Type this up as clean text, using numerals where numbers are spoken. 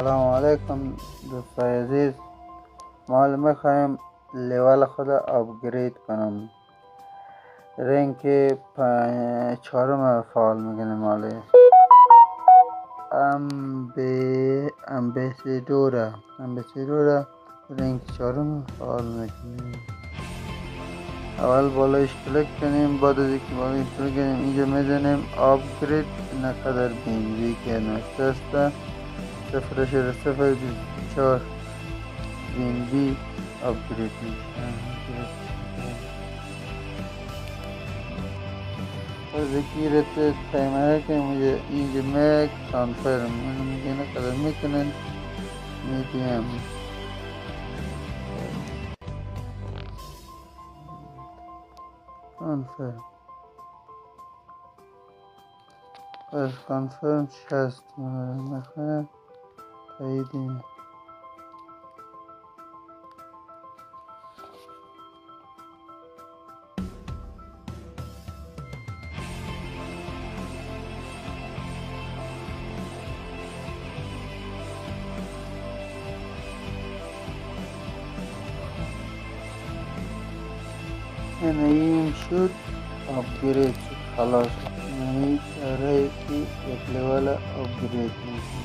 سلام علیکم دوستای عزیز. ما میخوایم لیول خود آپگرید کنم. رنگ چهارم فعال میکنه مالی امبیسیدوره رنگ چهارم فعال میکنیم. اول بالایش کلیک کنیم، بعد از اینکه بالایش کلیک کنیم اینجا میزنیم آپگرید نقدر BNB که نوشته است 0.024 BNB آپگرید میشه. از یکی رت تایمر که اینجا میک کانفرم میگه نقدر میکنن میدیم کانفرم. از کانفرم 60 میخواه تاییدیم. این شد آپگرید شد. خلاص این داره که یک لیول آپگرید میشه.